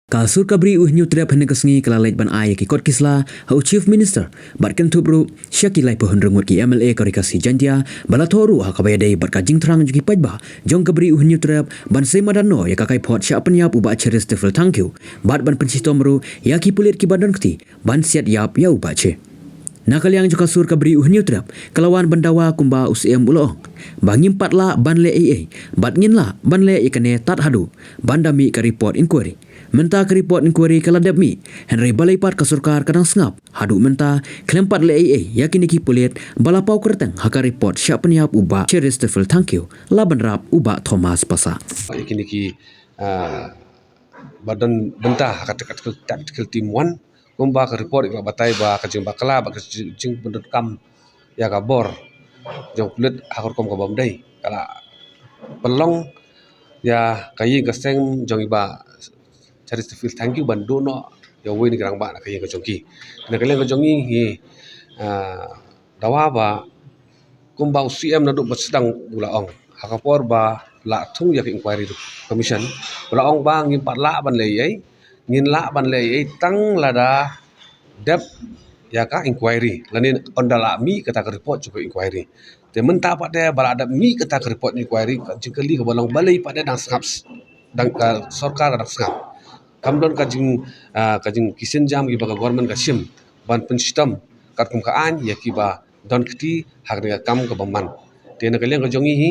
Kasur kabri new trap hene kesengi kelalait ban ai ki kot kisla hau chief minister batkan tubru syakilai pohon rengut ki MLA karikasi jantia balathoru ha kabaya dei bat kajing terang juki pajba jong kabri new trap ban semadano ya kakai pot syak penyap uba cheris tefel thank you bat ban pensitomru ya ki pulit ki badan kti ban siat yap ya uba che nakal yang juga sur kabri new trap kelawan bandawa kumba UCM ulo bangim patla ban le AA bat ngin la ban le ikane tat hadu bandami ka report inquiry menta ke report inquiry kala demi Henry Balaipat ke surkar kadang sengap hadu menta kelempat le AA yakin ki pulit balapau kerteng haka report syak peniap uba cheris tefel thank you laban rap uba Thomas Pasa yakin ki badan bentah kata tactical team 1 kumba ke report ikla batai ba kajing bakala ba kajing pendut kam ya kabor jong pulit hakor kom ka bamdai kala pelong ya kayi gaseng jong iba cari feel thank you bandu no ya wei ni gerang ba kayi ka jongki na kalian ka jongi hi dawa ba kumba UCM na du sedang ulaong hakapor ba la thung ya inquiry commission ulaong ba ngim patla ban le ai ngin la ban le ai tang lada dep ya ka inquiry lanin ondala mi kata ka report juga inquiry te menta pa de bala ada mi kata ka report inquiry jingkali ka bolong balai pa de dang sangap dang sarkar dang sangap kamdon kajing kisen jam ki baga government ka sim ban pensistem kat kum ka an ya ki ba don kti hak de kam ka baman te na kalian ka jongi hi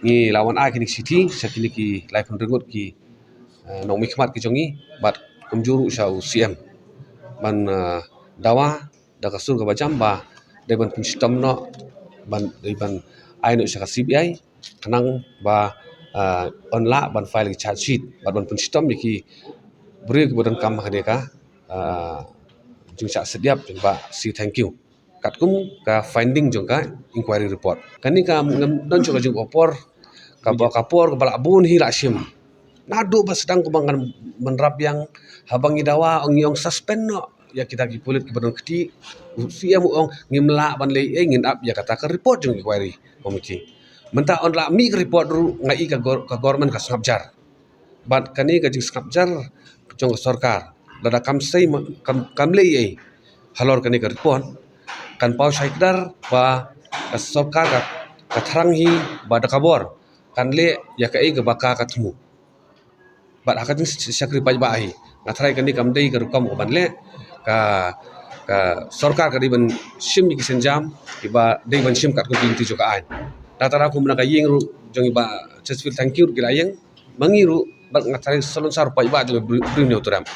ni lawan a kini city sakini ki life rengut ki nong mikmat ki jongi bat kumjuru sa UCM ban dawa da kasur ka bajam ba de ban pensistem no ban ai no sa CBI kanang ba onla ban file ki charge sheet ban pensistem ki beri kemudian kam hadeka jung sak sediap jung ba si thank you kat kum ka finding jung ka inquiry report kani ka ngam don jung jung opor ka ba kapor ka bala bun hi la sim nadu ba sedang kubangan menrap yang habang idawa ong yong suspend no ya kita ki pulit ki badan keti usia mu ong ngimla ban le ngin up ya kata ka report jung inquiry committee menta on la mi report ru ngai ka government ka sangapjar bat kani ka jing sangapjar jong sarkar lada kam sei kam le ai halor kani ka report kan pau saikdar ba sarkar ka thrang hi ba da kabor kan le ya ka ai ka baka ka thumu bat hakatin sakri paj ba hi nathrai kani kam dei ka rukam ban le ka sarkar ka diban sim ki senjam ki ba dei ban sim kat ko binti jo ka an datara ko mena ka yeng ru jong ba chesfil thank you ki layeng mangiru bat ngathrai salon sar paj ba jo bring no turam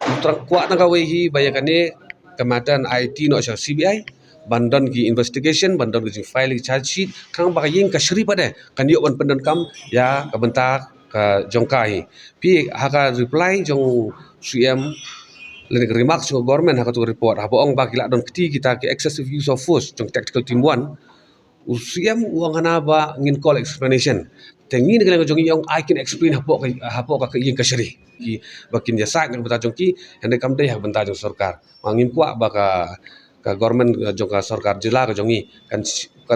utrang kwa na ka we hi bayakane kamatan IT no sa CBI bandon ki investigation bandon ki file charge sheet kang ba yeng ka shri pade kan yo ban pendan kam ya ka bentak ka jongkai pi haka reply jong CM lenik remarks jong government haka tu report ha boong ba kila don kti kita ki excessive use of force jong tactical team 1 UCM uang hana ba ngin call explanation tengi ni kala jong yong I can explain hapo ka yeng ka shri ki bakin ya sak bata jong ki hande kam dei hak banta jong sarkar mangin kwa ba ka government jong ka sarkar jila ka jongi kan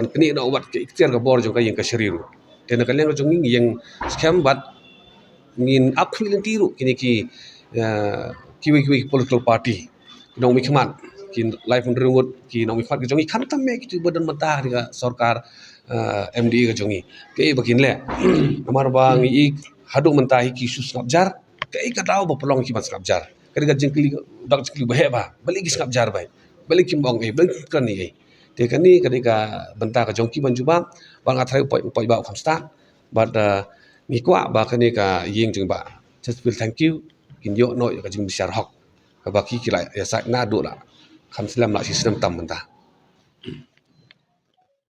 kini no wat ke ikhtiar ka bor jong ka yeng ka shri ru tena kalian jong yeng scam bat ngin akhil tiru kini ki kiwi political party nong mikmat ki life rengut ki nong mikmat ki jongi kan tamme ki badan mentah di sarkar MD ka jongi ke bakin le amar bang i hadu mentah ki sus ngabjar ke ka daw ba pelong ki mas ngabjar ke ga jengkli dak jengkli ba ba balik ki ngabjar bai balik ki bong balik kan ni te kan ni ka bentah ka jongki ban juba bang athrai poi ba kham sta but mi kwa ba kan ni ka yeng jeng ba just feel thank you kin yo no ka jing bisyar hok ka ba ki la ya sa na do la kham silam la sistem tam bentah